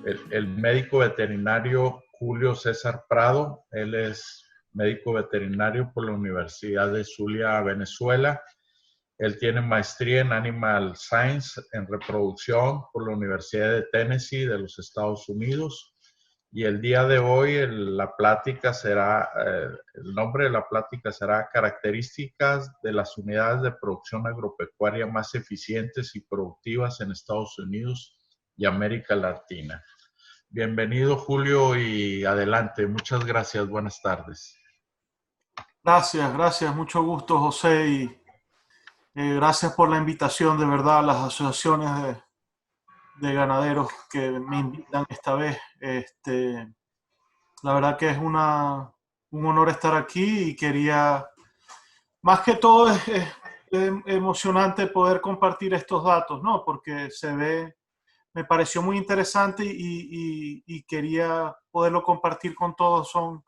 el médico veterinario Julio César Prado. Él es médico veterinario por la Universidad de Zulia, Venezuela. Él tiene maestría en Animal Science, en reproducción, por la Universidad de Tennessee de los Estados Unidos. Y el día de hoy el nombre de la plática será Características de las unidades de producción agropecuaria más eficientes y productivas en Estados Unidos y América Latina. Bienvenido, Julio, y adelante. Muchas gracias. Buenas tardes. Gracias. Mucho gusto, José, y gracias por la invitación, de verdad, a las asociaciones de ganaderos que me invitan esta vez. La verdad que es un honor estar aquí y quería, más que todo, es emocionante poder compartir estos datos, ¿no? Porque me pareció muy interesante y quería poderlo compartir con todos. Son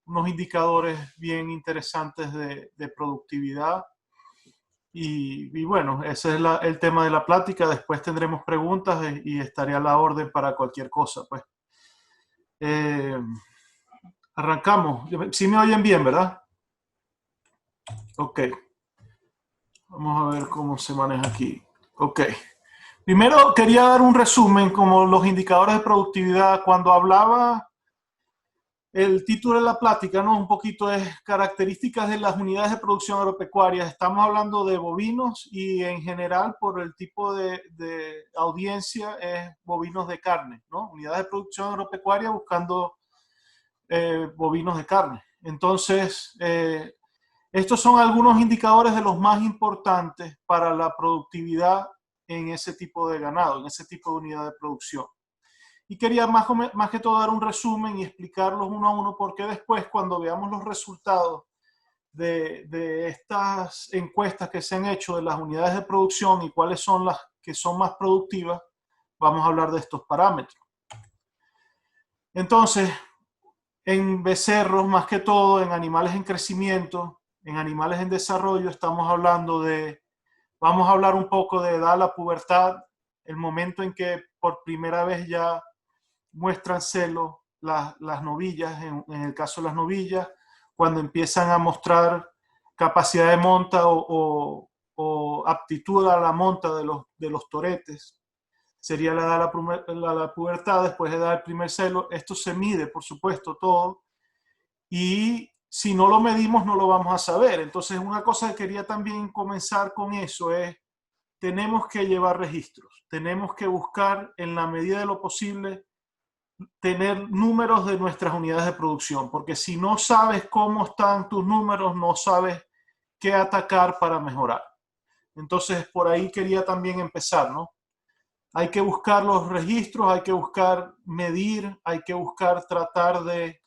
unos indicadores bien interesantes de productividad. Y bueno, ese es el tema de la plática. Después tendremos preguntas y estaré a la orden para cualquier cosa. Pues Eh, arrancamos. Sí me oyen bien, ¿verdad? Ok. Vamos a ver cómo se maneja aquí. Ok. Primero quería dar un resumen como los indicadores de productividad. Cuando hablaba el título de la plática, ¿no? Un poquito es características de las unidades de producción agropecuaria. Estamos hablando de bovinos y en general por el tipo de audiencia es bovinos de carne, ¿no? Unidades de producción agropecuaria buscando bovinos de carne. Entonces, estos son algunos indicadores de los más importantes para la productividad en ese tipo de ganado, en ese tipo de unidad de producción. Y quería más que todo dar un resumen y explicarlos uno a uno, porque después cuando veamos los resultados de estas encuestas que se han hecho de las unidades de producción y cuáles son las que son más productivas, vamos a hablar de estos parámetros. Entonces, en becerros, más que todo, en animales en crecimiento, en animales en desarrollo, vamos a hablar un poco de edad a la pubertad, el momento en que por primera vez ya muestran celo las novillas, en el caso de las novillas, cuando empiezan a mostrar capacidad de monta o aptitud a la monta de los toretes. Sería la edad de la pubertad, después de dar el primer celo. Esto se mide, por supuesto, todo. Y si no lo medimos, no lo vamos a saber. Entonces, una cosa que quería también comenzar con eso es, tenemos que llevar registros. Tenemos que buscar, en la medida de lo posible, tener números de nuestras unidades de producción. Porque si no sabes cómo están tus números, no sabes qué atacar para mejorar. Entonces, por ahí quería también empezar, ¿no? Hay que buscar los registros, hay que buscar medir, hay que buscar tratar de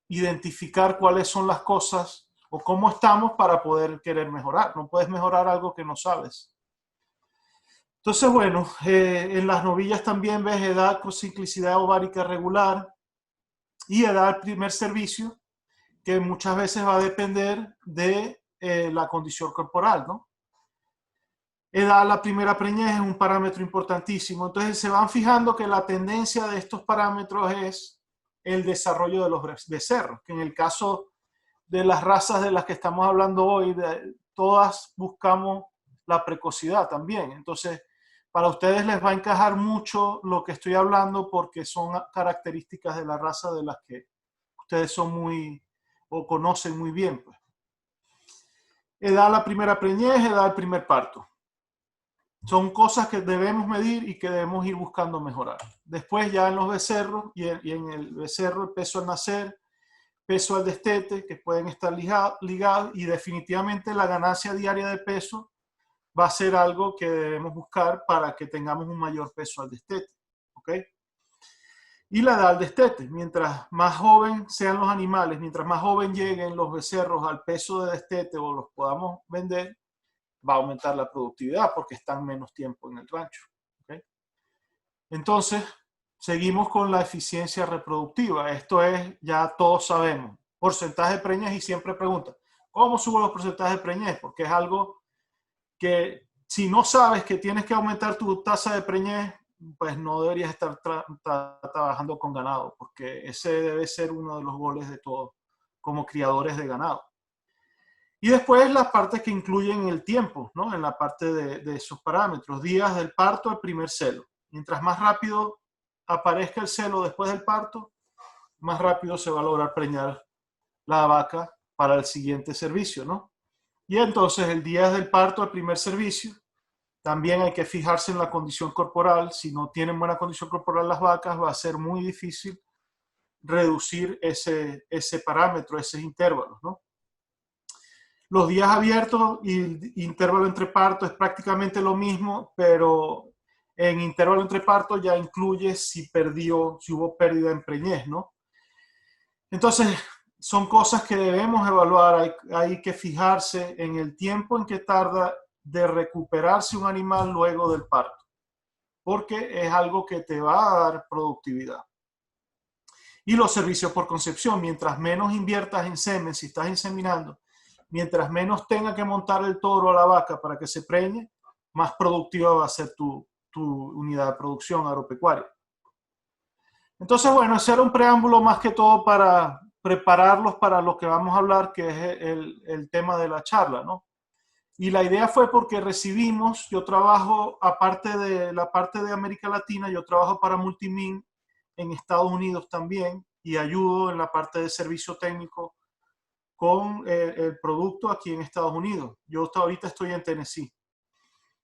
identificar cuáles son las cosas o cómo estamos para poder querer mejorar. No puedes mejorar algo que no sabes. Entonces, bueno, en las novillas también ves edad con ciclicidad ovárica regular y edad al primer servicio, que muchas veces va a depender de la condición corporal, ¿no? Edad a la primera preñez es un parámetro importantísimo. Entonces se van fijando que la tendencia de estos parámetros es el desarrollo de los becerros, que en el caso de las razas de las que estamos hablando hoy, todas buscamos la precocidad también. Entonces, para ustedes les va a encajar mucho lo que estoy hablando porque son características de la raza de las que ustedes son muy o conocen muy bien, pues. Edad a la primera preñez, edad al primer parto. Son cosas que debemos medir y que debemos ir buscando mejorar. Después ya en los becerros y en el becerro el peso al nacer, peso al destete, que pueden estar ligados, y definitivamente la ganancia diaria de peso va a ser algo que debemos buscar para que tengamos un mayor peso al destete. ¿Ok? Y la edad al destete. Mientras más joven sean los animales, mientras más joven lleguen los becerros al peso de destete o los podamos vender, va a aumentar la productividad porque están menos tiempo en el rancho. ¿Okay? Entonces, seguimos con la eficiencia reproductiva. Esto es, ya todos sabemos, porcentaje de preñez, y siempre preguntan, ¿cómo subo los porcentajes de preñez? Porque es algo que si no sabes que tienes que aumentar tu tasa de preñez, pues no deberías estar trabajando con ganado, porque ese debe ser uno de los goles de todo, como criadores de ganado. Y después las partes que incluyen el tiempo, ¿no? En la parte de esos parámetros, días del parto al primer celo. Mientras más rápido aparezca el celo después del parto, más rápido se va a lograr preñar la vaca para el siguiente servicio, ¿no? Y entonces el día del parto al primer servicio, también hay que fijarse en la condición corporal. Si no tienen buena condición corporal las vacas, va a ser muy difícil reducir ese parámetro, esos intervalos, ¿no? Los días abiertos y el intervalo entre partos es prácticamente lo mismo, pero en intervalo entre partos ya incluye si hubo pérdida en preñez, ¿no? Entonces, son cosas que debemos evaluar. Hay que fijarse en el tiempo en que tarda de recuperarse un animal luego del parto, porque es algo que te va a dar productividad. Y los servicios por concepción, mientras menos inviertas en semen, si estás inseminando, mientras menos tenga que montar el toro a la vaca para que se preñe, más productiva va a ser tu unidad de producción agropecuaria. Entonces, bueno, ese era un preámbulo más que todo para prepararlos para lo que vamos a hablar, que es el tema de la charla, ¿no? Y la idea fue porque recibimos, yo trabajo, aparte de la parte de América Latina, yo trabajo para Multimin en Estados Unidos también y ayudo en la parte de servicio técnico con el producto aquí en Estados Unidos. Yo hasta ahorita estoy en Tennessee.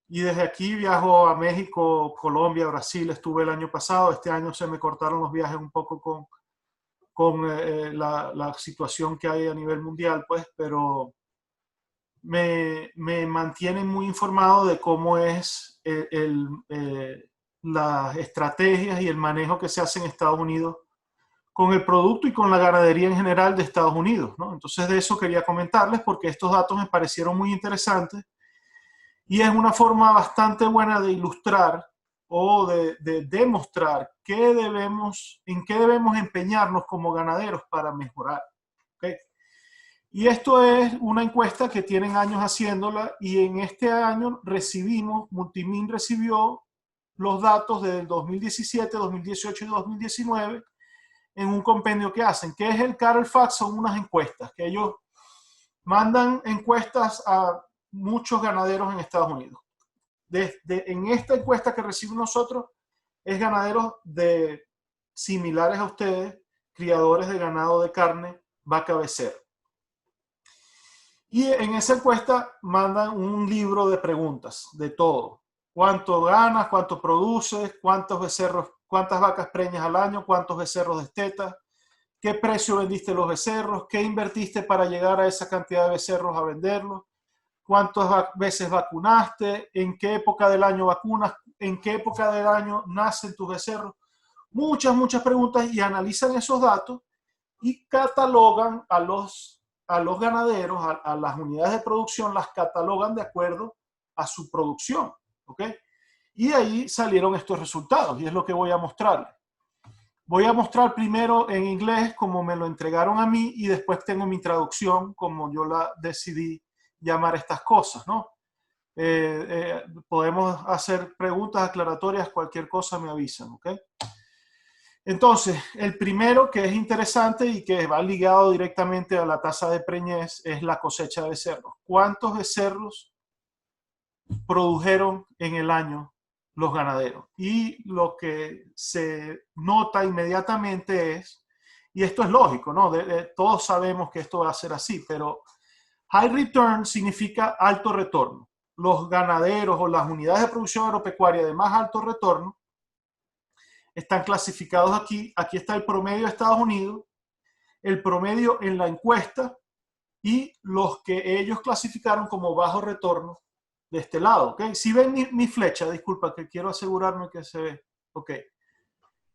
Y desde aquí viajo a México, Colombia, Brasil. Estuve el año pasado. Este año se me cortaron los viajes un poco con la situación que hay a nivel mundial, pues, pero me mantienen muy informado de cómo es las estrategias y el manejo que se hace en Estados Unidos con el producto y con la ganadería en general de Estados Unidos, ¿no? Entonces de eso quería comentarles porque estos datos me parecieron muy interesantes y es una forma bastante buena de ilustrar o de demostrar en qué debemos empeñarnos como ganaderos para mejorar. ¿Okay? Y esto es una encuesta que tienen años haciéndola y en este año Multimin recibió los datos del 2017, 2018 y 2019 en un compendio que hacen, que es el Carfax. Son unas encuestas que ellos mandan encuestas a muchos ganaderos en Estados Unidos. En esta encuesta que recibimos nosotros es ganaderos similares a ustedes, criadores de ganado de carne, vaca becerro. Y en esa encuesta mandan un libro de preguntas, de todo. ¿Cuánto ganas? ¿Cuánto produces? ¿Cuántos becerros? ¿Cuántas vacas preñas al año? ¿Cuántos becerros destetas? ¿Qué precio vendiste los becerros? ¿Qué invertiste para llegar a esa cantidad de becerros a venderlos? ¿Cuántas veces vacunaste? ¿En qué época del año vacunas? ¿En qué época del año nacen tus becerros? Muchas preguntas y analizan esos datos y catalogan a los ganaderos, a las unidades de producción, las catalogan de acuerdo a su producción. ¿Ok? Y de ahí salieron estos resultados y es lo que voy a mostrarles. Voy a mostrar primero en inglés como me lo entregaron a mí y después tengo mi traducción como yo la decidí llamar estas cosas, ¿no? Podemos hacer preguntas aclaratorias, cualquier cosa me avisan, ¿ok? Entonces, el primero que es interesante y que va ligado directamente a la tasa de preñez es la cosecha de becerros. ¿Cuántos becerros produjeron en el año los ganaderos? Y lo que se nota inmediatamente es, y esto es lógico, ¿no? Todos sabemos que esto va a ser así, pero high return significa alto retorno. Los ganaderos o las unidades de producción agropecuaria de más alto retorno están clasificados aquí. Aquí está el promedio de Estados Unidos, el promedio en la encuesta y los que ellos clasificaron como bajo retorno de este lado, ¿ok? Si ven mi flecha, disculpa, que quiero asegurarme que se ve. Ok,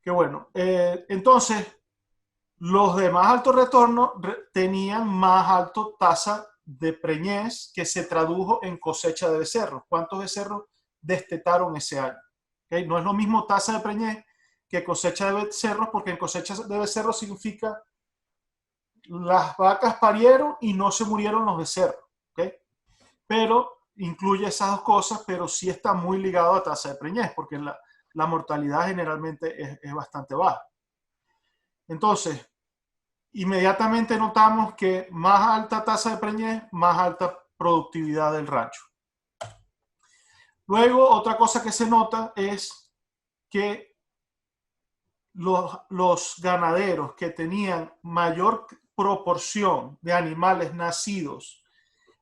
qué bueno. Entonces, los de más alto retorno tenían más alto tasa de preñez que se tradujo en cosecha de becerros. ¿Cuántos becerros destetaron ese año? ¿Okay? No es lo mismo tasa de preñez que cosecha de becerros, porque en cosecha de becerros significa las vacas parieron y no se murieron los becerros. ¿Okay? Pero incluye esas dos cosas, pero sí está muy ligado a tasa de preñez, porque la mortalidad generalmente es bastante baja. Entonces, inmediatamente notamos que más alta tasa de preñez, más alta productividad del rancho. Luego, otra cosa que se nota es que los ganaderos que tenían mayor proporción de animales nacidos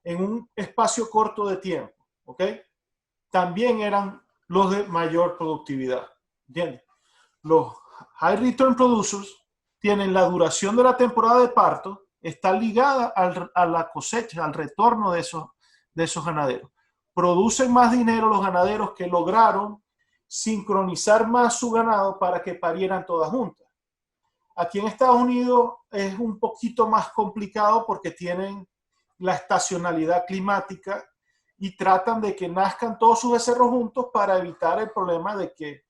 en un espacio corto de tiempo, ¿ok? También eran los de mayor productividad. ¿Entiendes? Los high return producers tienen la duración de la temporada de parto, está ligada a la cosecha, al retorno de esos ganaderos. Producen más dinero los ganaderos que lograron sincronizar más su ganado para que parieran todas juntas. Aquí en Estados Unidos es un poquito más complicado porque tienen la estacionalidad climática y tratan de que nazcan todos sus becerros juntos para evitar el problema de que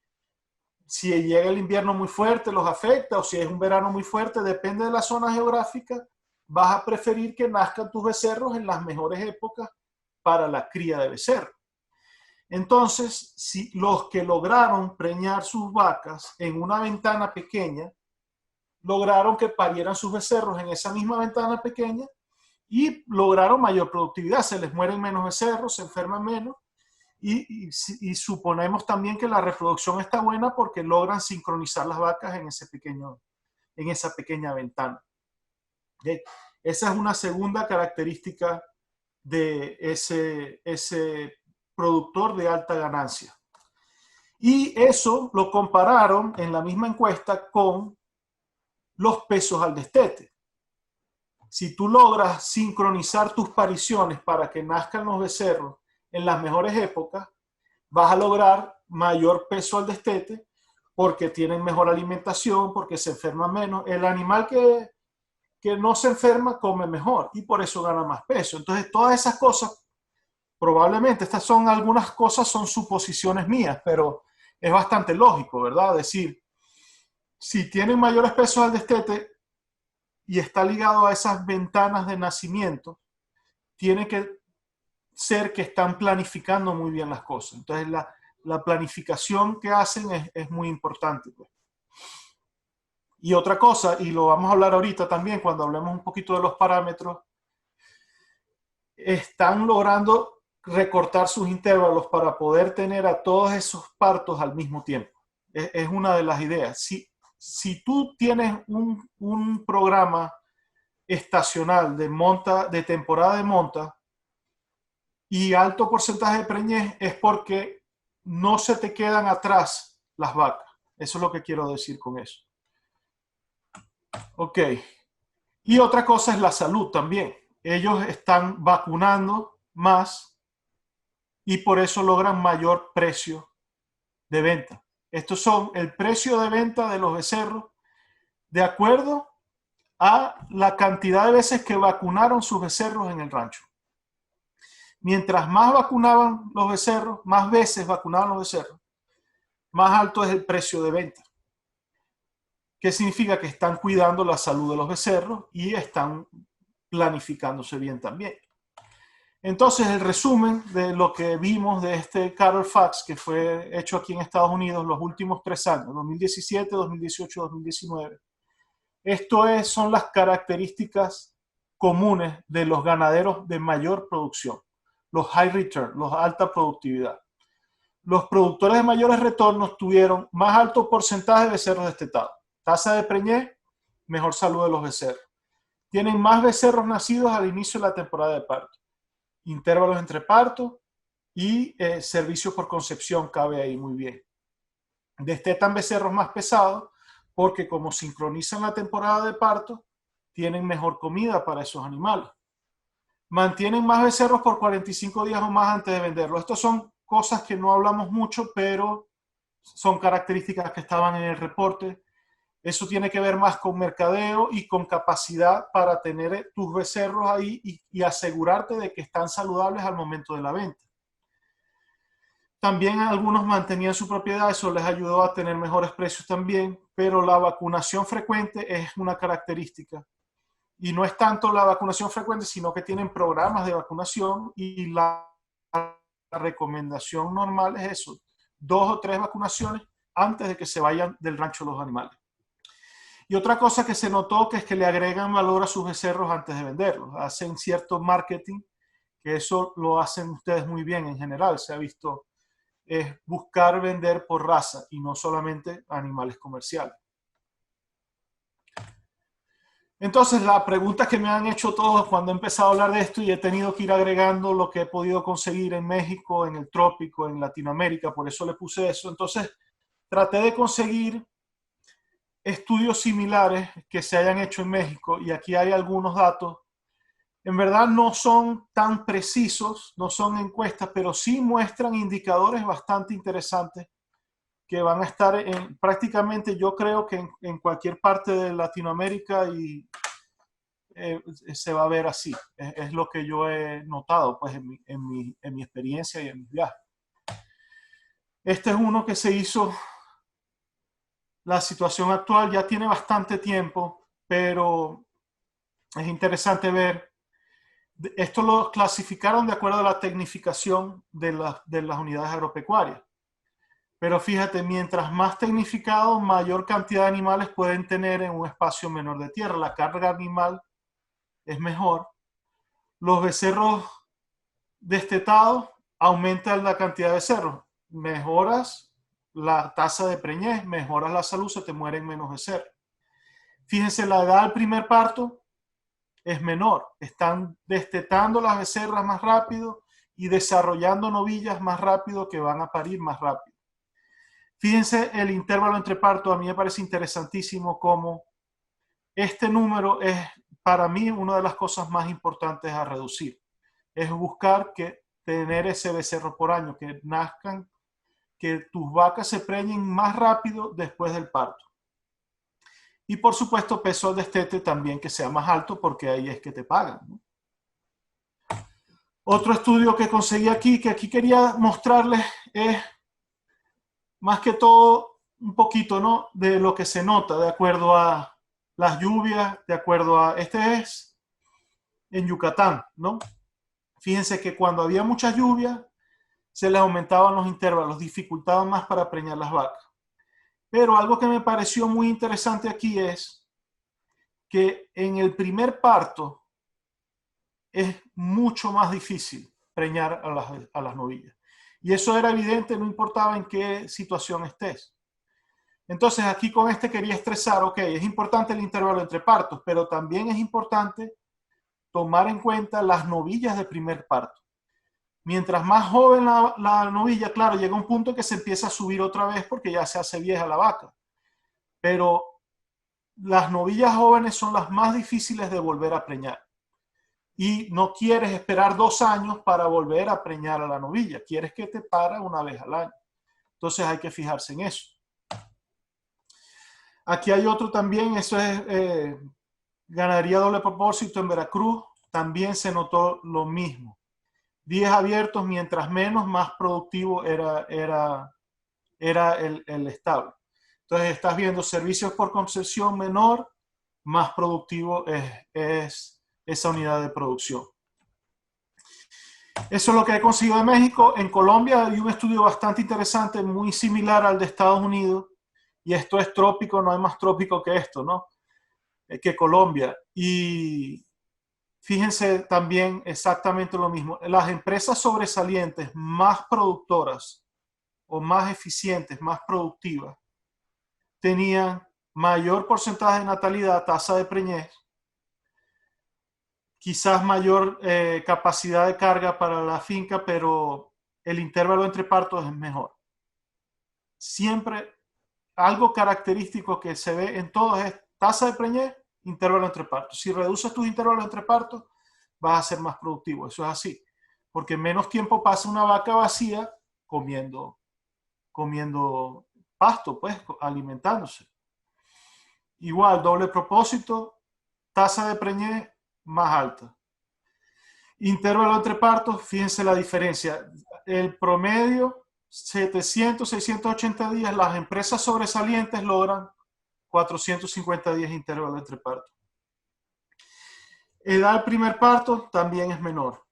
si llega el invierno muy fuerte los afecta o si es un verano muy fuerte, depende de la zona geográfica, vas a preferir que nazcan tus becerros en las mejores épocas para la cría de becerros. Entonces, si los que lograron preñar sus vacas en una ventana pequeña, lograron que parieran sus becerros en esa misma ventana pequeña y lograron mayor productividad. Se les mueren menos becerros, se enferman menos y suponemos también que la reproducción está buena porque logran sincronizar las vacas en esa pequeña ventana. ¿Okay? Esa es una segunda característica de ese productor de alta ganancia. Y eso lo compararon en la misma encuesta con los pesos al destete. Si tú logras sincronizar tus pariciones para que nazcan los becerros en las mejores épocas, vas a lograr mayor peso al destete porque tienen mejor alimentación, porque se enferman menos. El animal que no se enferma come mejor y por eso gana más peso. Entonces, todas esas cosas, probablemente, algunas cosas son suposiciones mías, pero es bastante lógico, ¿verdad? Es decir, si tienen mayores pesos al destete y está ligado a esas ventanas de nacimiento, tiene que ser que están planificando muy bien las cosas. Entonces, la planificación que hacen es muy importante. Pues. Y otra cosa, y lo vamos a hablar ahorita también cuando hablemos un poquito de los parámetros, están logrando recortar sus intervalos para poder tener a todos esos partos al mismo tiempo. Es una de las ideas. Si tú tienes un programa estacional de temporada de monta y alto porcentaje de preñez, es porque no se te quedan atrás las vacas. Eso es lo que quiero decir con eso. Ok. Y otra cosa es la salud también. Ellos están vacunando más y por eso logran mayor precio de venta. Estos son el precio de venta de los becerros de acuerdo a la cantidad de veces que vacunaron sus becerros en el rancho. Mientras más vacunaban los becerros, más veces vacunaban los becerros, más alto es el precio de venta. ¿Qué significa? Que están cuidando la salud de los becerros y están planificándose bien también. Entonces, el resumen de lo que vimos de este Carfax que fue hecho aquí en Estados Unidos los últimos 3 años, 2017, 2018, 2019. Son las características comunes de los ganaderos de mayor producción, los high return, los alta productividad. Los productores de mayores retornos tuvieron más alto porcentaje de becerros destetados. Tasa de preñez, mejor salud de los becerros. Tienen más becerros nacidos al inicio de la temporada de parto. Intervalos entre partos y servicios por concepción cabe ahí muy bien. Destetan becerros más pesados porque como sincronizan la temporada de parto, tienen mejor comida para esos animales. Mantienen más becerros por 45 días o más antes de venderlos. Estas son cosas que no hablamos mucho, pero son características que estaban en el reporte. Eso tiene que ver más con mercadeo y con capacidad para tener tus becerros ahí y asegurarte de que están saludables al momento de la venta. También algunos mantenían su propiedad, eso les ayudó a tener mejores precios también, pero la vacunación frecuente es una característica. Y no es tanto la vacunación frecuente, sino que tienen programas de vacunación y la recomendación normal es eso, 2 o 3 vacunaciones antes de que se vayan del rancho los animales. Y otra cosa que se notó que es que le agregan valor a sus becerros antes de venderlos. Hacen cierto marketing, que eso lo hacen ustedes muy bien en general. Se ha visto, es buscar vender por raza y no solamente animales comerciales. Entonces, la pregunta que me han hecho todos cuando he empezado a hablar de esto y he tenido que ir agregando lo que he podido conseguir en México, en el trópico, en Latinoamérica, por eso le puse eso. Entonces, traté de conseguir estudios similares que se hayan hecho en México y aquí hay algunos datos. En verdad no son tan precisos, no son encuestas, pero sí muestran indicadores bastante interesantes que van a estar en prácticamente, yo creo que en cualquier parte de Latinoamérica y se va a ver así. Es lo que yo he notado pues, en mi experiencia y en mis viajes. Este es uno que se hizo, la situación actual ya tiene bastante tiempo, pero es interesante ver. Esto lo clasificaron de acuerdo a la tecnificación de las unidades agropecuarias. Pero fíjate, mientras más tecnificado, mayor cantidad de animales pueden tener en un espacio menor de tierra. La carga animal es mejor. Los becerros destetados aumentan la cantidad de becerros. Mejoras la tasa de preñez, mejoras la salud, se te mueren menos becerros. Fíjense, la edad del primer parto es menor. Están destetando las becerras más rápido y desarrollando novillas más rápido que van a parir más rápido. Fíjense el intervalo entre partos, a mí me parece interesantísimo cómo este número es para mí una de las cosas más importantes a reducir. Es buscar que tener ese becerro por año, que nazcan, que tus vacas se preñen más rápido después del parto. Y por supuesto peso al destete también que sea más alto porque ahí es que te pagan, ¿no? Otro estudio que conseguí aquí, que aquí quería mostrarles, es más que todo un poquito, ¿no?, de lo que se nota de acuerdo a las lluvias, de acuerdo a, este es en Yucatán, ¿no? Fíjense que cuando había mucha lluvia, se les aumentaban los intervalos, dificultaban más para preñar las vacas. Pero algo que me pareció muy interesante aquí es que en el primer parto es mucho más difícil preñar a las novillas. Y eso era evidente, no importaba en qué situación estés. Entonces aquí con este quería estresar, ok, es importante el intervalo entre partos, pero también es importante tomar en cuenta las novillas de primer parto. Mientras más joven la novilla, claro, llega un punto que se empieza a subir otra vez porque ya se hace vieja la vaca. Pero las novillas jóvenes son las más difíciles de volver a preñar. Y no quieres esperar 2 años para volver a preñar a la novilla. Quieres que te para una vez al año. Entonces hay que fijarse en eso. Aquí hay otro también, eso es ganadería doble propósito en Veracruz. También se notó lo mismo. 10 abiertos, mientras menos, más productivo era el establo. Entonces estás viendo servicios por concesión menor, más productivo es esa unidad de producción. Eso es lo que he conseguido de México. En Colombia hay un estudio bastante interesante, muy similar al de Estados Unidos, y esto es trópico, no hay más trópico que esto, ¿no? Que Colombia. Y fíjense también exactamente lo mismo. Las empresas sobresalientes más productoras o más eficientes, más productivas, tenían mayor porcentaje de natalidad, tasa de preñez, quizás mayor capacidad de carga para la finca, pero el intervalo entre partos es mejor. Siempre algo característico que se ve en todos es tasa de preñez, intervalo entre partos. Si reduces tus intervalos entre partos, vas a ser más productivo. Eso es así. Porque menos tiempo pasa una vaca vacía comiendo pasto, pues, alimentándose. Igual, doble propósito, tasa de preñez más alta. Intervalo entre partos, fíjense la diferencia. El promedio, 700, 680 días, las empresas sobresalientes logran 450 días de intervalo entre partos. Edad del primer parto también es menor.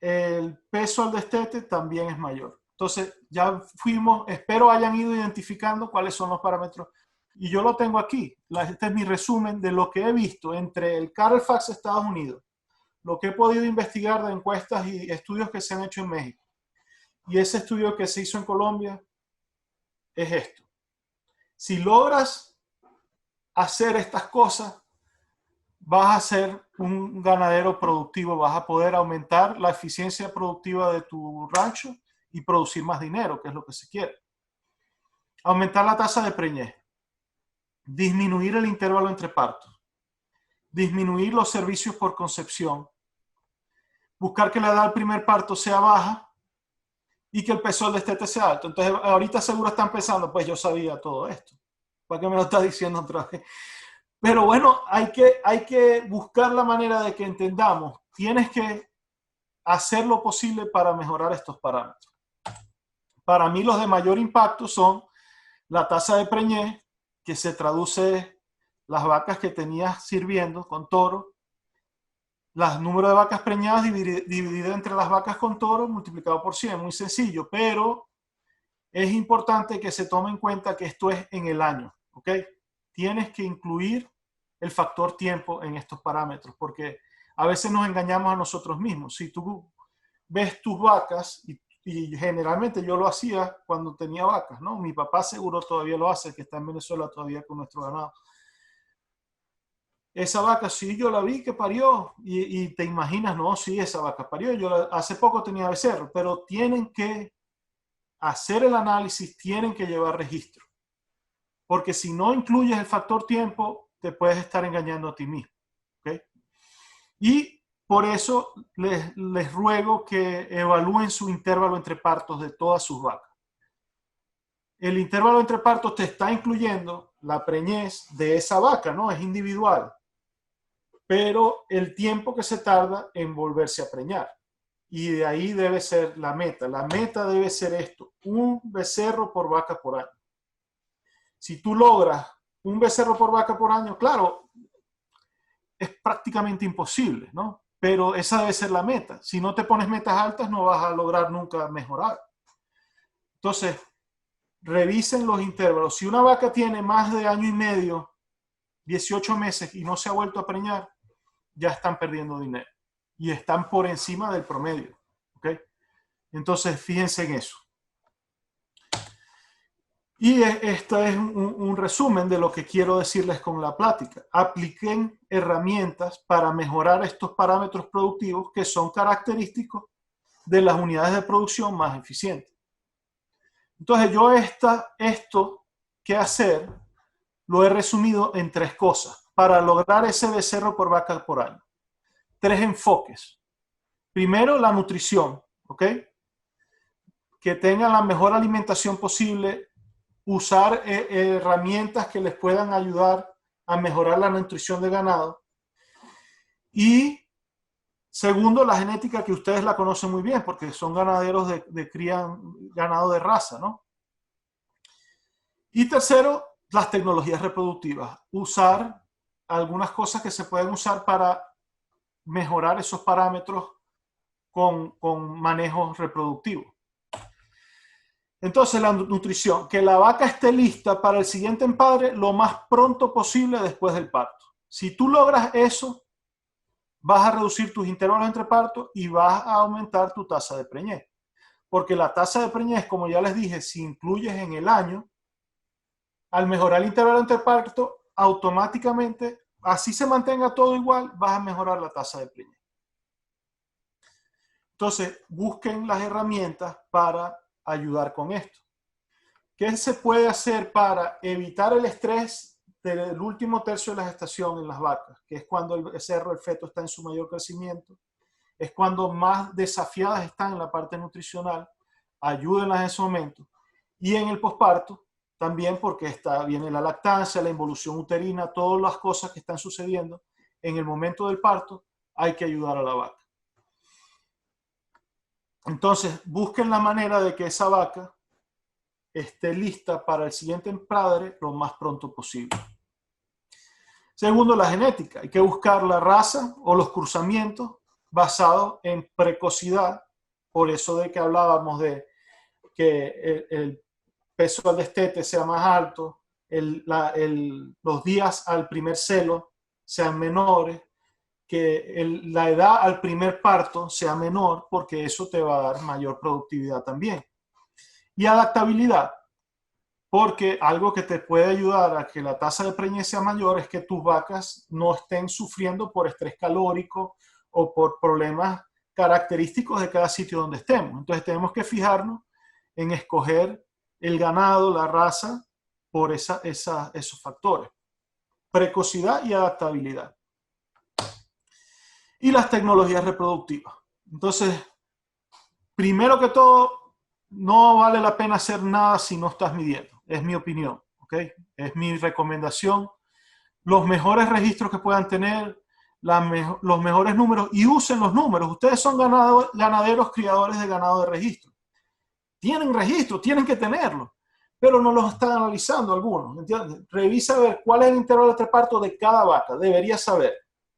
El peso al destete también es mayor. Entonces, ya fuimos, espero hayan ido identificando cuáles son los parámetros. Y yo lo tengo aquí. Este es mi resumen de lo que he visto entre el Carfax Estados Unidos, lo que he podido investigar de encuestas y estudios que se han hecho en México. Y ese estudio que se hizo en Colombia es esto. Si logras hacer estas cosas, vas a ser un ganadero productivo, vas a poder aumentar la eficiencia productiva de tu rancho y producir más dinero, que es lo que se quiere. Aumentar la tasa de preñez, disminuir el intervalo entre partos, disminuir los servicios por concepción, buscar que la edad del primer parto sea baja y que el peso del destete sea alto. Entonces, ahorita seguro están pensando, pues yo sabía todo esto. ¿Para qué me lo estás diciendo otra vez? Pero bueno, hay que buscar la manera de que entendamos. Tienes que hacer lo posible para mejorar estos parámetros. Para mí los de mayor impacto son la tasa de preñez, que se traduce las vacas que tenías sirviendo con toro, los números de vacas preñadas dividido entre las vacas con toro multiplicado por 100, muy sencillo, pero es importante que se tome en cuenta que esto es en el año, ¿ok? Tienes que incluir el factor tiempo en estos parámetros, porque a veces nos engañamos a nosotros mismos. Si tú ves tus vacas, y generalmente yo lo hacía cuando tenía vacas, ¿no? Mi papá seguro todavía lo hace, que está en Venezuela todavía con nuestro ganado. Esa vaca, sí, yo la vi que parió, y te imaginas, no, sí, esa vaca parió. Hace poco tenía becerro, pero tienen que hacer el análisis, tienen que llevar registro. Porque si no incluyes el factor tiempo, te puedes estar engañando a ti mismo. ¿Okay? Y por eso les ruego que evalúen su intervalo entre partos de todas sus vacas. El intervalo entre partos te está incluyendo la preñez de esa vaca, ¿no? Es individual. Pero el tiempo que se tarda en volverse a preñar. Y de ahí debe ser la meta. La meta debe ser esto, un becerro por vaca por año. Si tú logras un becerro por vaca por año, claro, es prácticamente imposible, ¿no? Pero esa debe ser la meta. Si no te pones metas altas, no vas a lograr nunca mejorar. Entonces, revisen los intervalos. Si una vaca tiene más de año y medio, 18 meses, y no se ha vuelto a preñar, ya están perdiendo dinero. Y están por encima del promedio. ¿Ok? Entonces, fíjense en eso. Y esto es un resumen de lo que quiero decirles con la plática. Apliquen herramientas para mejorar estos parámetros productivos que son característicos de las unidades de producción más eficientes. Entonces yo esto que hacer lo he resumido en 3 cosas para lograr ese becerro por vaca por año. 3 enfoques. Primero, la nutrición, ¿ok? Que tengan la mejor alimentación posible, usar herramientas que les puedan ayudar a mejorar la nutrición de ganado. Y segundo, la genética, que ustedes la conocen muy bien porque son ganaderos de crían ganado de raza, ¿no? Y tercero, las tecnologías reproductivas. Usar algunas cosas que se pueden usar para mejorar esos parámetros con manejo reproductivo. Entonces, la nutrición, que la vaca esté lista para el siguiente empadre lo más pronto posible después del parto. Si tú logras eso, vas a reducir tus intervalos entre partos y vas a aumentar tu tasa de preñez. Porque la tasa de preñez, como ya les dije, si incluyes en el año, al mejorar el intervalo entre partos, automáticamente, así se mantenga todo igual, vas a mejorar la tasa de preñez. Entonces, busquen las herramientas para ayudar con esto. ¿Qué se puede hacer para evitar el estrés del último tercio de la gestación en las vacas? Que es cuando el becerro, el feto, está en su mayor crecimiento. Es cuando más desafiadas están en la parte nutricional. Ayúdenlas en ese momento. Y en el posparto, también porque viene la lactancia, la involución uterina, todas las cosas que están sucediendo. En el momento del parto, hay que ayudar a la vaca. Entonces, busquen la manera de que esa vaca esté lista para el siguiente empadre lo más pronto posible. Segundo, la genética. Hay que buscar la raza o los cruzamientos basados en precocidad. Por eso de que hablábamos de que el peso al destete sea más alto, los días al primer celo sean menores, que la edad al primer parto sea menor, porque eso te va a dar mayor productividad también. Y adaptabilidad, porque algo que te puede ayudar a que la tasa de preñez sea mayor es que tus vacas no estén sufriendo por estrés calórico o por problemas característicos de cada sitio donde estemos. Entonces tenemos que fijarnos en escoger el ganado, la raza, por esos factores. Precocidad y adaptabilidad. Y las tecnologías reproductivas. Entonces, primero que todo, no vale la pena hacer nada si no estás midiendo. Es mi opinión, ¿ok? Es mi recomendación. Los mejores registros que puedan tener, los mejores números, y usen los números. Ustedes son ganaderos, criadores de ganado de registro. Tienen registro, tienen que tenerlo, pero no los están analizando algunos, ¿entiendes? Revisa a ver cuál es el intervalo entre parto de cada vaca. Deberías saber.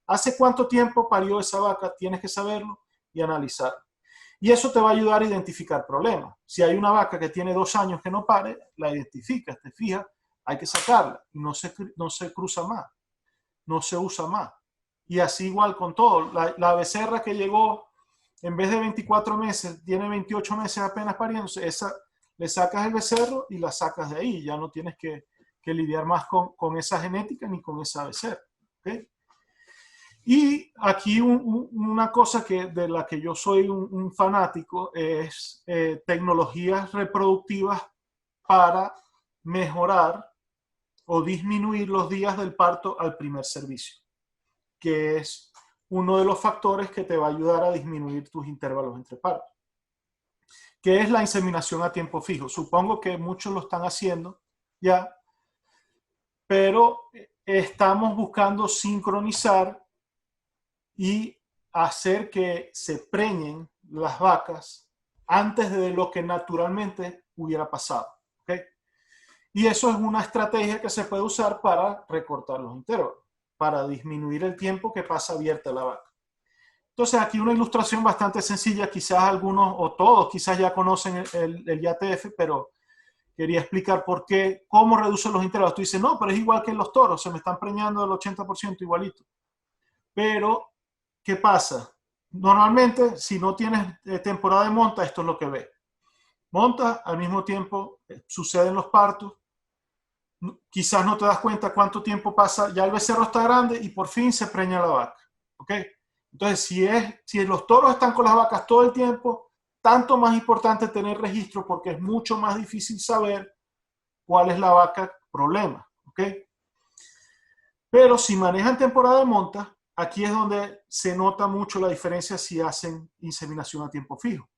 ¿Hace cuánto tiempo parió esa vaca? Tienes que saberlo y analizarlo. Y eso te va a ayudar a identificar problemas. Si hay una vaca que tiene 2 años que no pare, la identificas, te fijas, hay que sacarla. Y no se cruza más, no se usa más. Y así igual con todo. La becerra que llegó, en vez de 24 meses, tiene 28 meses apenas pariéndose, esa le sacas el becerro y la sacas de ahí. Ya no tienes que lidiar más con esa genética ni con esa becerra. ¿Okay? Y aquí una cosa de la que yo soy un fanático es tecnologías reproductivas para mejorar o disminuir los días del parto al primer servicio, que es uno de los factores que te va a ayudar a disminuir tus intervalos entre partos, que es la inseminación a tiempo fijo. Supongo que muchos lo están haciendo ya, pero estamos buscando sincronizar y hacer que se preñen las vacas antes de lo que naturalmente hubiera pasado. ¿Okay? Y eso es una estrategia que se puede usar para recortar los intervalos, para disminuir el tiempo que pasa abierta la vaca. Entonces aquí una ilustración bastante sencilla, quizás algunos o todos quizás ya conocen el IATF, pero quería explicar por qué, cómo reduce los intervalos. Tú dices, no, pero es igual que en los toros, se me están preñando el 80% igualito. Pero ¿qué pasa? Normalmente, si no tienes temporada de monta, esto es lo que ves. Monta, al mismo tiempo suceden los partos. Quizás no te das cuenta cuánto tiempo pasa, ya el becerro está grande y por fin se preña la vaca. ¿Ok? Entonces, si los toros están con las vacas todo el tiempo, tanto más importante tener registro porque es mucho más difícil saber cuál es la vaca problema. ¿Ok? Pero si manejan temporada de monta, aquí es donde se nota mucho la diferencia si hacen inseminación a tiempo fijo.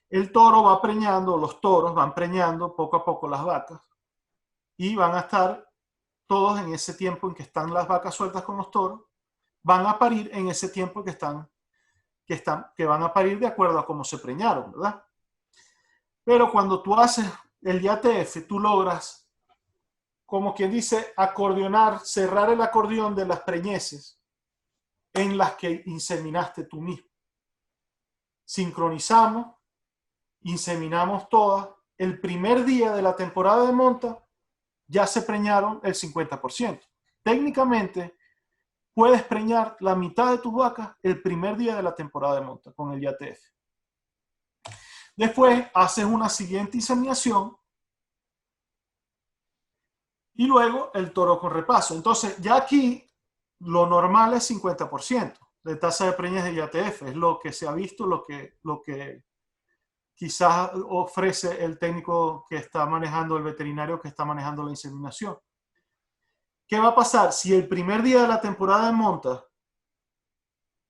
El toro va preñando, los toros van preñando poco a poco las vacas y van a estar todos en ese tiempo en que están las vacas sueltas con los toros, van a parir en ese tiempo que van a parir de acuerdo a cómo se preñaron, ¿verdad? Pero cuando tú haces el IATF, tú logras, como quien dice, acordeonar, cerrar el acordeón de las preñeces en las que inseminaste tú mismo. Sincronizamos, inseminamos todas. El primer día de la temporada de monta ya se preñaron el 50%. Técnicamente, puedes preñar la mitad de tus vacas el primer día de la temporada de monta con el IATF. Después haces una siguiente inseminación y luego el toro con repaso. Entonces, ya aquí lo normal es 50% de tasa de preñez de IATF. Es lo que se ha visto, lo que quizás ofrece el técnico que está manejando, el veterinario que está manejando la inseminación. ¿Qué va a pasar? Si el primer día de la temporada de monta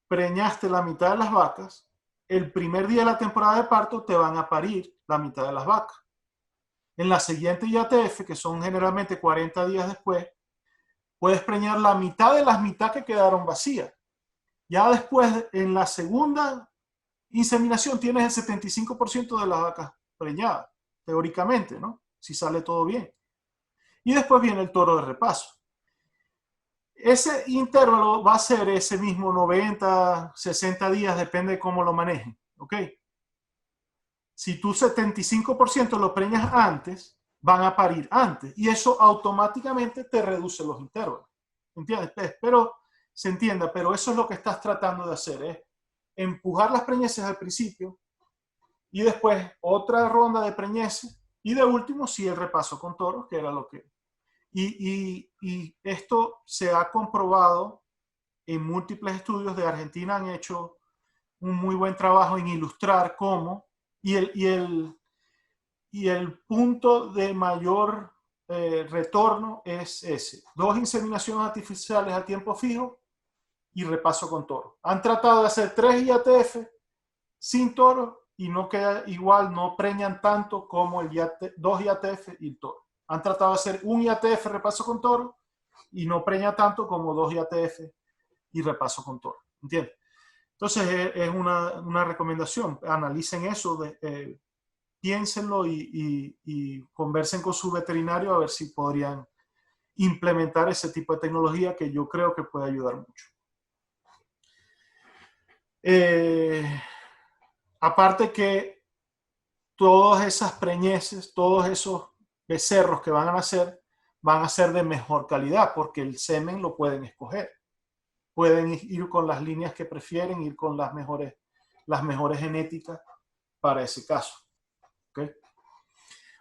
preñaste la mitad de las vacas, el primer día de la temporada de parto te van a parir la mitad de las vacas. En la siguiente IATF, que son generalmente 40 días después, puedes preñar la mitad de las mitad que quedaron vacías. Ya después, en la segunda inseminación, tienes el 75% de las vacas preñadas, teóricamente, ¿no? Si sale todo bien. Y después viene el toro de repaso. Ese intervalo va a ser ese mismo 90, 60 días, depende de cómo lo manejen, ¿ok? Si tú 75% lo preñas antes, van a parir antes. Y eso automáticamente te reduce los intervalos. ¿Entiendes? Espero se entienda, pero eso es lo que estás tratando de hacer, es empujar las preñeces al principio y después otra ronda de preñeces y de último sí el repaso con toros, que era lo que... Y esto se ha comprobado en múltiples estudios de Argentina, han hecho un muy buen trabajo en ilustrar cómo y el punto de mayor retorno es ese. 2 inseminaciones artificiales a tiempo fijo y repaso con toro. Han tratado de hacer 3 IATF sin toro y no queda igual, no preñan tanto como el 2 IATF y el toro. Han tratado de hacer un IATF repaso con toro y no preña tanto como 2 IATF y repaso con toro. ¿Entiendes? Entonces es una recomendación. Analicen eso, piénsenlo y conversen con su veterinario a ver si podrían implementar ese tipo de tecnología que yo creo que puede ayudar mucho. Aparte que todas esas preñeces, todos esos becerros que van a ser de mejor calidad porque el semen lo pueden escoger. Pueden ir con las líneas que prefieren, ir con las mejores genéticas para ese caso. ¿Okay?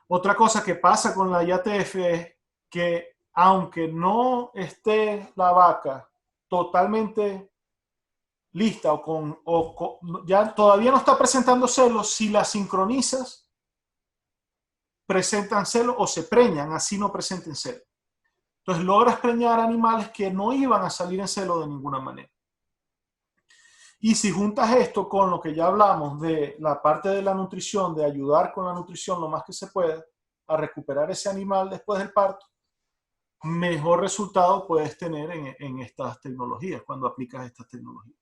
Otra cosa que pasa con la IATF es que aunque no esté la vaca totalmente lista ya todavía no está presentando celos, si la sincronizas, presentan celos o se preñan, así no presenten celos. Entonces logras preñar animales que no iban a salir en celo de ninguna manera. Y si juntas esto con lo que ya hablamos de la parte de la nutrición, de ayudar con la nutrición lo más que se pueda a recuperar ese animal después del parto, mejor resultado puedes tener en estas tecnologías, cuando aplicas estas tecnologías.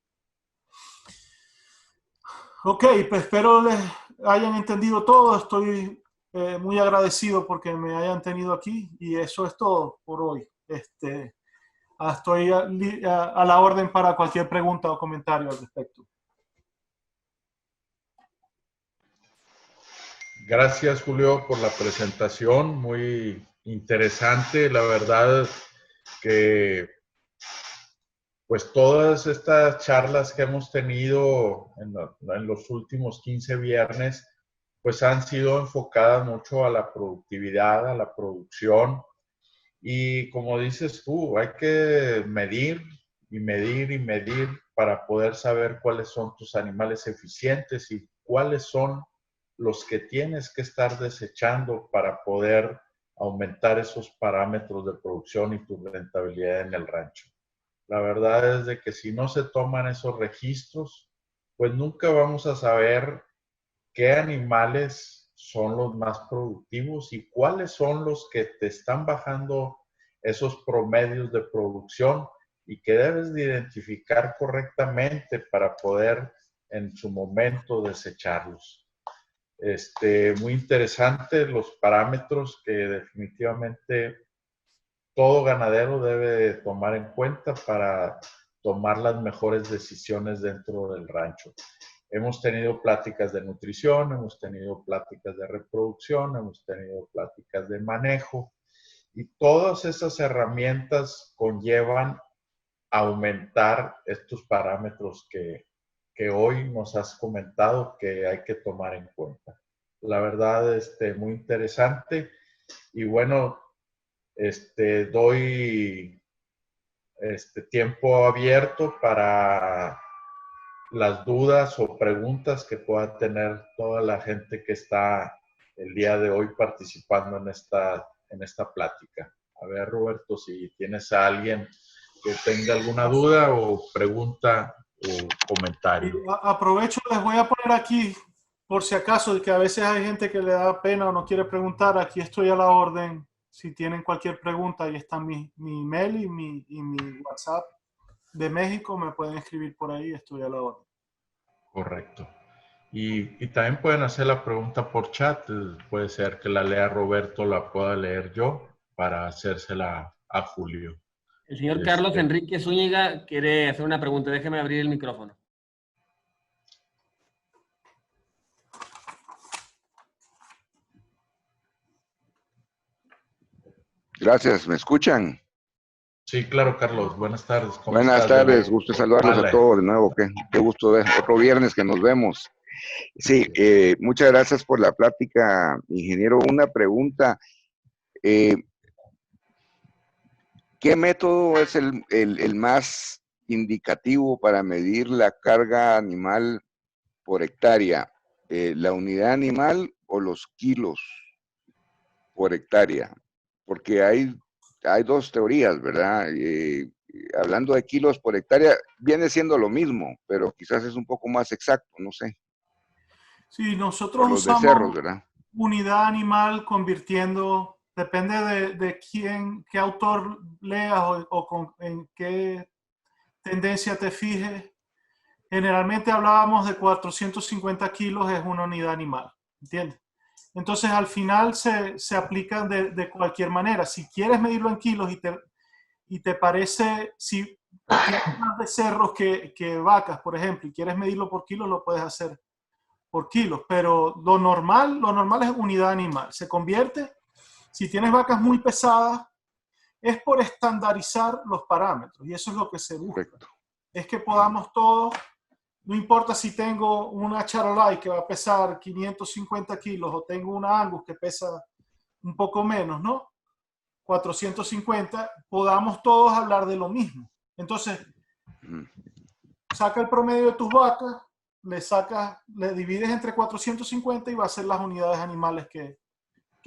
Ok, pues espero les hayan entendido todo. Estoy muy agradecido porque me hayan tenido aquí y eso es todo por hoy. Estoy a la orden para cualquier pregunta o comentario al respecto. Gracias, Julio, por la presentación. Muy interesante. La verdad que pues todas estas charlas que hemos tenido en los últimos 15 viernes, pues han sido enfocadas mucho a la productividad, a la producción. Y como dices tú, hay que medir y medir y medir para poder saber cuáles son tus animales eficientes y cuáles son los que tienes que estar desechando para poder aumentar esos parámetros de producción y tu rentabilidad en el rancho. La verdad es de que si no se toman esos registros, pues nunca vamos a saber qué animales son los más productivos y cuáles son los que te están bajando esos promedios de producción y que debes de identificar correctamente para poder en su momento desecharlos. Muy interesante los parámetros que definitivamente todo ganadero debe tomar en cuenta para tomar las mejores decisiones dentro del rancho. Hemos tenido pláticas de nutrición, hemos tenido pláticas de reproducción, hemos tenido pláticas de manejo y todas esas herramientas conllevan aumentar estos parámetros que hoy nos has comentado que hay que tomar en cuenta. La verdad, muy interesante y bueno, doy tiempo abierto para las dudas o preguntas que pueda tener toda la gente que está el día de hoy participando en esta plática. A ver, Roberto, si tienes a alguien que tenga alguna duda o pregunta o comentario. Aprovecho, les voy a poner aquí, por si acaso, que a veces hay gente que le da pena o no quiere preguntar. Aquí estoy a la orden. Si tienen cualquier pregunta, ahí está mi email y mi WhatsApp de México. Me pueden escribir por ahí, estoy a la orden. Correcto. Y también pueden hacer la pregunta por chat. Puede ser que la lea Roberto, la pueda leer yo para hacérsela a Julio. El señor Carlos Enrique Zúñiga quiere hacer una pregunta. Déjeme abrir el micrófono. Gracias, ¿me escuchan? Sí, claro, Carlos. Buenas tardes. ¿Cómo Buenas estás? tardes, gusto saludarlos a Vale. todos de nuevo. Qué gusto ver otro viernes que nos vemos. Sí, muchas gracias por la plática, ingeniero. Una pregunta. ¿Qué método es el más indicativo para medir la carga animal por hectárea? ¿La unidad animal o los kilos por hectárea? Porque hay dos teorías, ¿verdad? Hablando de kilos por hectárea, viene siendo lo mismo, pero quizás es un poco más exacto, no sé. Sí, Por nosotros los becerros, usamos ¿verdad? unidad animal convirtiendo, depende de quién, qué autor leas en qué tendencia te fijes. Generalmente hablábamos de 450 kilos es una unidad animal, ¿entiendes? Entonces al final se aplican de cualquier manera. Si quieres medirlo en kilos y te parece, si tienes más becerros que vacas, por ejemplo, y quieres medirlo por kilos, lo puedes hacer por kilos, pero lo normal es unidad animal. Se convierte, si tienes vacas muy pesadas, es por estandarizar los parámetros y eso es lo que se busca. Correcto. Es que podamos todos, no importa si tengo una Charolais que va a pesar 550 kilos o tengo una Angus que pesa un poco menos, ¿no? 450, podamos todos hablar de lo mismo. Entonces, saca el promedio de tus vacas, le divides entre 450 y va a ser las unidades animales que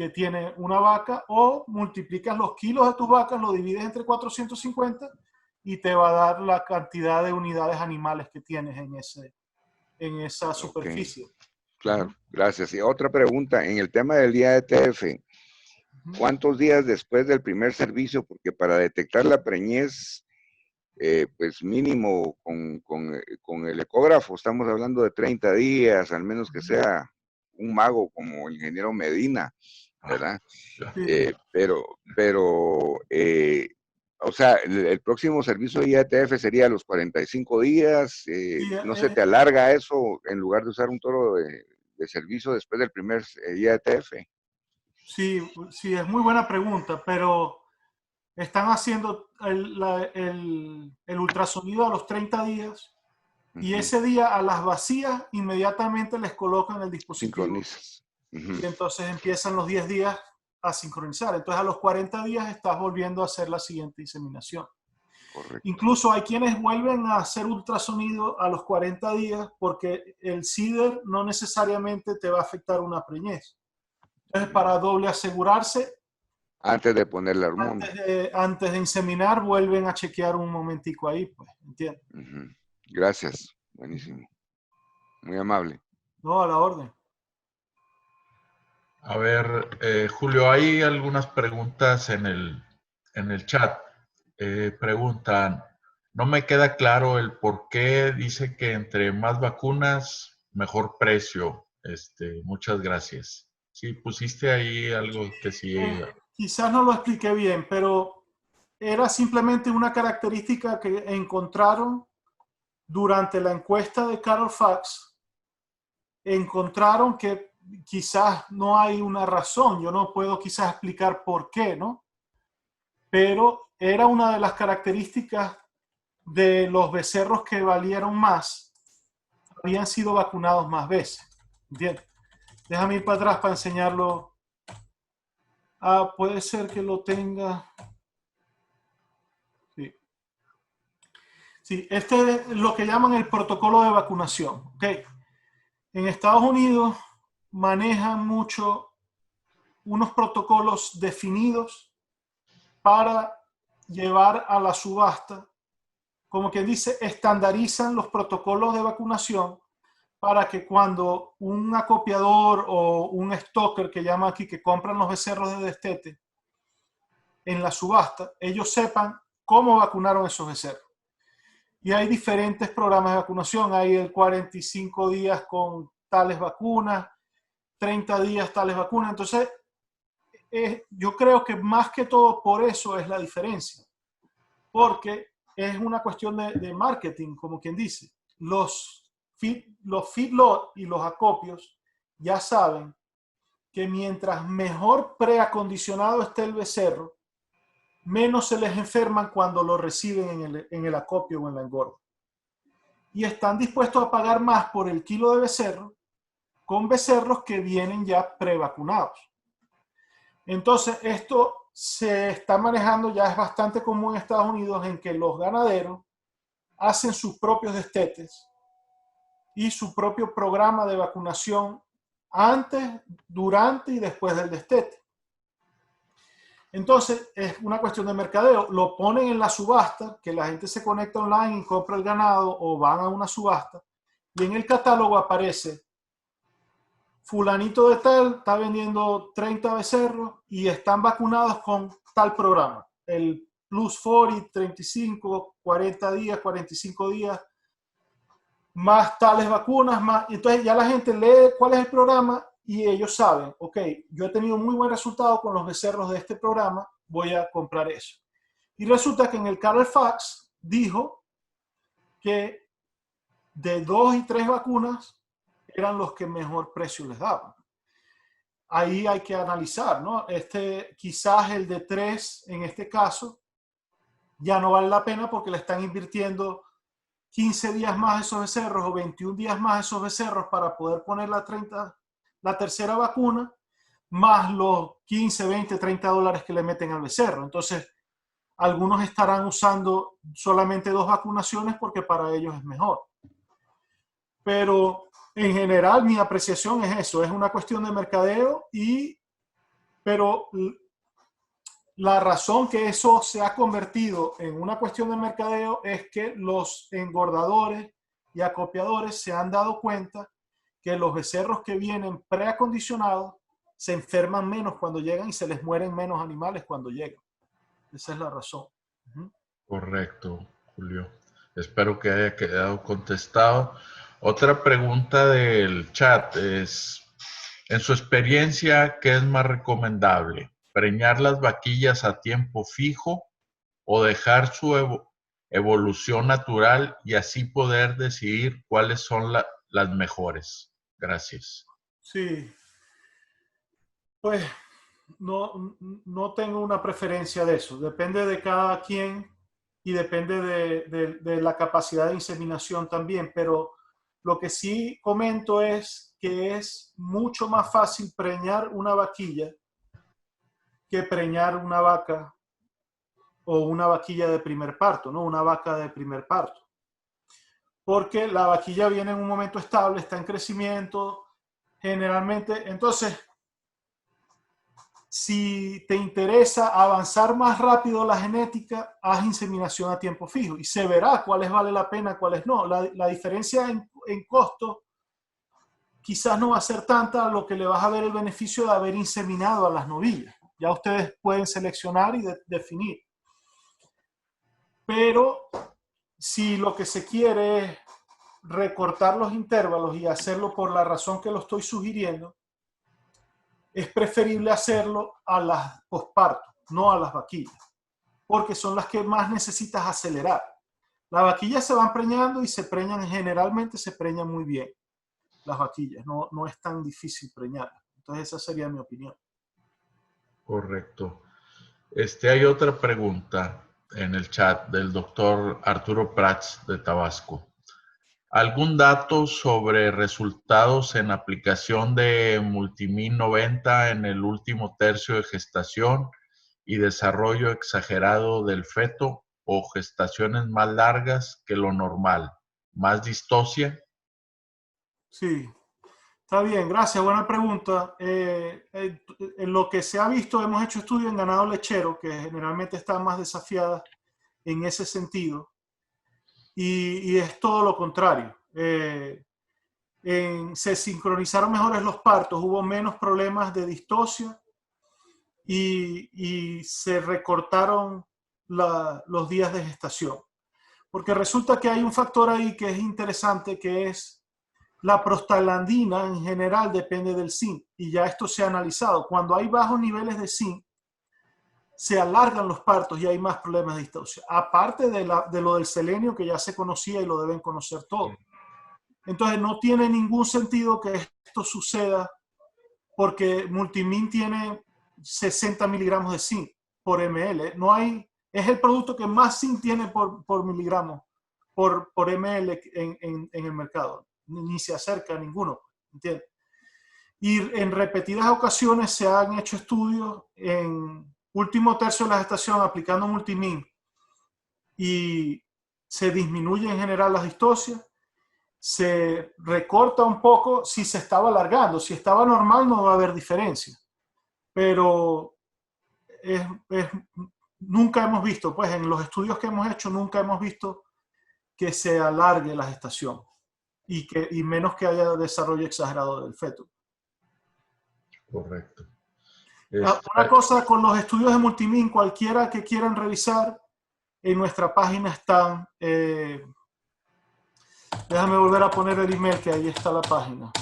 tiene una vaca, o multiplicas los kilos de tus vacas, lo divides entre 450 y te va a dar la cantidad de unidades animales que tienes en esa superficie. Okay. Claro, gracias. Y otra pregunta, en el tema del IATF, ¿cuántos días después del primer servicio? Porque para detectar la preñez, pues mínimo con el ecógrafo, estamos hablando de 30 días, al menos que sea un mago como el ingeniero Medina, ¿verdad? Sí. O sea, el próximo servicio de IATF sería a los 45 días, Sí, ¿no se te alarga eso en lugar de usar un toro de servicio después del primer IATF? sí, sí, es muy buena pregunta, pero están haciendo el ultrasonido a los 30 días y ese día a las vacías inmediatamente les colocan el dispositivo. Sincronizas. Y entonces empiezan los 10 días a sincronizar. Entonces a los 40 días estás volviendo a hacer la siguiente inseminación. Correcto. Incluso hay quienes vuelven a hacer ultrasonido a los 40 días porque el CIDER no necesariamente te va a afectar una preñez. Entonces, para doble asegurarse, Antes de poner la hormona. antes de inseminar, vuelven a chequear un momentico ahí, pues, ¿entiendes? Gracias, buenísimo. Muy amable. No, a la orden. A ver, Julio, hay algunas preguntas en el chat. Preguntan, no me queda claro el por qué dice que entre más vacunas, mejor precio. Muchas gracias. Sí, pusiste ahí algo que sí. Quizás no lo expliqué bien, pero era simplemente una característica que encontraron durante la encuesta de Carol Fax. Encontraron que quizás no hay una razón, yo no puedo quizás explicar por qué, ¿no? Pero era una de las características de los becerros que valieron más, habían sido vacunados más veces, ¿entiendes? Déjame ir para atrás para enseñarlo. Ah, puede ser que lo tenga. Sí. Sí, este es lo que llaman el protocolo de vacunación. ¿Okay? En Estados Unidos manejan mucho unos protocolos definidos para llevar a la subasta, como quien dice, estandarizan los protocolos de vacunación para que cuando un acopiador o un stalker, que llama aquí, que compran los becerros de destete en la subasta, ellos sepan cómo vacunaron esos becerros. Y hay diferentes programas de vacunación, hay el 45 días con tales vacunas, 30 días tales vacunas, entonces yo creo que más que todo por eso es la diferencia, porque es una cuestión de marketing, como quien dice. Los feedlot y los acopios ya saben que mientras mejor preacondicionado esté el becerro, menos se les enferman cuando lo reciben en el acopio o en la engorda. Y están dispuestos a pagar más por el kilo de becerro con becerros que vienen ya prevacunados. Entonces, esto se está manejando, ya es bastante común en Estados Unidos, en que los ganaderos hacen sus propios destetes y su propio programa de vacunación antes, durante y después del destete. Entonces, es una cuestión de mercadeo. Lo ponen en la subasta, que la gente se conecta online y compra el ganado o van a una subasta. Y en el catálogo aparece, fulanito de tal está vendiendo 30 becerros y están vacunados con tal programa. El Plus 40, 35, 40 días, 45 días, más tales vacunas, más. Entonces ya la gente lee cuál es el programa y ellos saben, ok, yo he tenido muy buen resultado con los becerros de este programa, voy a comprar eso. Y resulta que en el Carfax dijo que de 2 y 3 vacunas eran los que mejor precio les daban. Ahí hay que analizar, ¿no? Quizás el de 3, en este caso, ya no vale la pena porque le están invirtiendo 15 días más a esos becerros o 21 días más a esos becerros para poder poner la tercera vacuna, más los 15, 20, 30 dólares que le meten al becerro. Entonces, algunos estarán usando solamente 2 vacunaciones porque para ellos es mejor. Pero en general mi apreciación es eso, es una cuestión de mercadeo, pero la razón que eso se ha convertido en una cuestión de mercadeo es que los engordadores y acopiadores se han dado cuenta que los becerros que vienen preacondicionados se enferman menos cuando llegan y se les mueren menos animales cuando llegan. Esa es la razón. Correcto, Julio. Espero que haya quedado contestado. Otra pregunta del chat es, en su experiencia, ¿qué es más recomendable? ¿Preñar las vaquillas a tiempo fijo o dejar su evolución natural y así poder decidir cuáles son las mejores? Gracias. Sí, pues no tengo una preferencia de eso. Depende de cada quien y depende de la capacidad de inseminación también. Pero lo que sí comento es que es mucho más fácil preñar una vaquilla que preñar una vaca o una vaquilla de primer parto, ¿no? Una vaca de primer parto. Porque la vaquilla viene en un momento estable, está en crecimiento, generalmente. Entonces, si te interesa avanzar más rápido la genética, haz inseminación a tiempo fijo y se verá cuáles vale la pena, cuáles no. La diferencia en costo quizás no va a ser tanta, lo que le vas a ver el beneficio de haber inseminado a las novillas. Ya ustedes pueden seleccionar y definir. Pero si lo que se quiere es recortar los intervalos y hacerlo por la razón que lo estoy sugiriendo, es preferible hacerlo a las posparto, no a las vaquillas, porque son las que más necesitas acelerar. Las vaquillas se van preñando y se preñan, generalmente se preñan muy bien. Las vaquillas, no es tan difícil preñarlas. Entonces esa sería mi opinión. Correcto. Hay otra pregunta en el chat del doctor Arturo Prats de Tabasco. ¿Algún dato sobre resultados en aplicación de Multimin 90 en el último tercio de gestación y desarrollo exagerado del feto o gestaciones más largas que lo normal? ¿Más distocia? Sí, está bien, gracias, buena pregunta. En lo que se ha visto, hemos hecho estudios en ganado lechero, que generalmente están más desafiadas en ese sentido, y es todo lo contrario. Se sincronizaron mejores los partos, hubo menos problemas de distocia y se recortaron los días de gestación. Porque resulta que hay un factor ahí que es interesante, que es la prostaglandina en general depende del zinc, y ya esto se ha analizado. Cuando hay bajos niveles de zinc, se alargan los partos y hay más problemas de distocia. Aparte de lo del selenio, que ya se conocía y lo deben conocer todos. Entonces no tiene ningún sentido que esto suceda porque Multimin tiene 60 miligramos de zinc. por ml. No hay, es el producto que más zinc tiene por miligramo por ml en el mercado. Ni se acerca a ninguno, ¿entiendes? Y en repetidas ocasiones se han hecho estudios en último tercio de la gestación aplicando multimin y se disminuye en general la distosia, se recorta un poco si se estaba alargando. Si estaba normal no va a haber diferencia, pero nunca hemos visto, pues en los estudios que hemos hecho, nunca hemos visto que se alargue la gestación y menos que haya desarrollo exagerado del feto. Correcto. Una cosa con los estudios de multimin, cualquiera que quieran revisar, en nuestra página están, déjame volver a poner el email que ahí está la página.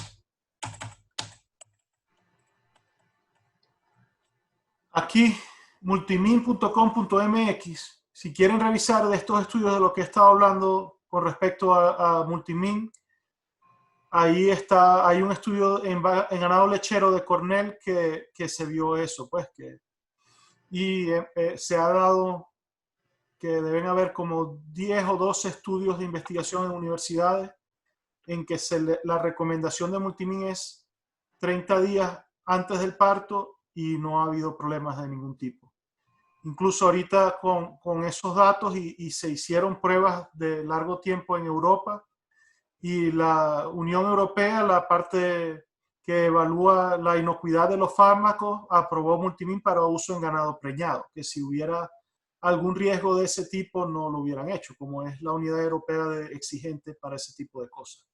Aquí, multimin.com.mx, si quieren revisar de estos estudios de lo que he estado hablando con respecto a multimin, ahí está, hay un estudio en ganado lechero de Cornell que se vio eso, pues, se ha dado que deben haber como 10 o 12 estudios de investigación en universidades en que la recomendación de multimin es 30 días antes del parto y no ha habido problemas de ningún tipo. Incluso ahorita con esos datos y se hicieron pruebas de largo tiempo en Europa y la Unión Europea, la parte que evalúa la inocuidad de los fármacos, aprobó multimin para uso en ganado preñado, que si hubiera algún riesgo de ese tipo no lo hubieran hecho, como es la unidad europea exigente para ese tipo de cosas.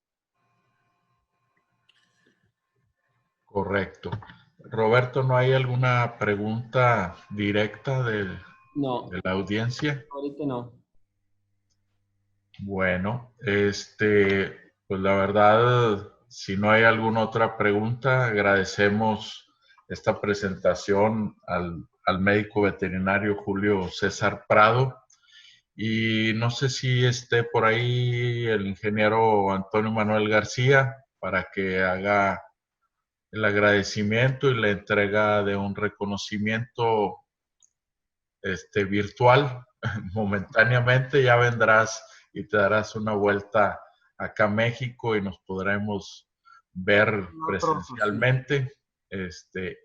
Correcto. Roberto, ¿no hay alguna pregunta directa No, de la audiencia? ahorita no. Bueno, pues la verdad, si no hay alguna otra pregunta, agradecemos esta presentación al médico veterinario Julio César Prado. Y no sé si esté por ahí el ingeniero Antonio Manuel García para que haga el agradecimiento y la entrega de un reconocimiento virtual momentáneamente. Ya vendrás y te darás una vuelta acá a México y nos podremos ver presencialmente.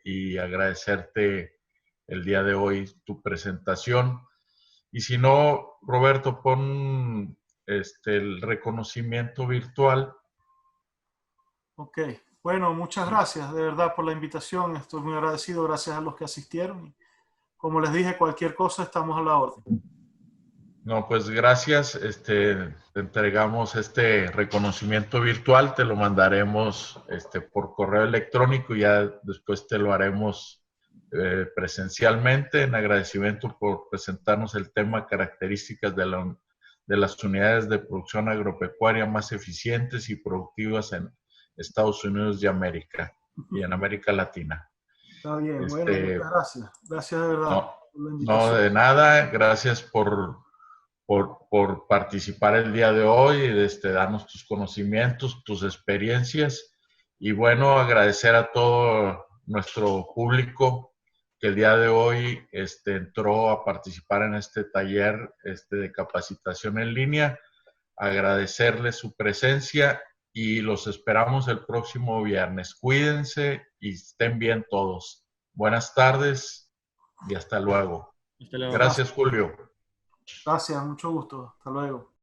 Y agradecerte el día de hoy tu presentación. Y si no, Roberto, pon el reconocimiento virtual. Ok, bueno, muchas gracias de verdad por la invitación. Estoy muy agradecido, gracias a los que asistieron. Y como les dije, cualquier cosa estamos a la orden. No, pues gracias. Te entregamos este reconocimiento virtual, te lo mandaremos por correo electrónico y ya después te lo haremos presencialmente en agradecimiento por presentarnos el tema características de las unidades de producción agropecuaria más eficientes y productivas en Estados Unidos de América y en América Latina. Está bien, bueno, muchas gracias. Gracias de verdad por la invitación. No, de nada. Gracias por participar el día de hoy y darnos tus conocimientos, tus experiencias. Y bueno, agradecer a todo nuestro público que el día de hoy entró a participar en este taller de capacitación en línea. Agradecerles su presencia y los esperamos el próximo viernes. Cuídense y estén bien todos. Buenas tardes y hasta luego. Hasta luego. Gracias, Julio. Gracias, mucho gusto. Hasta luego.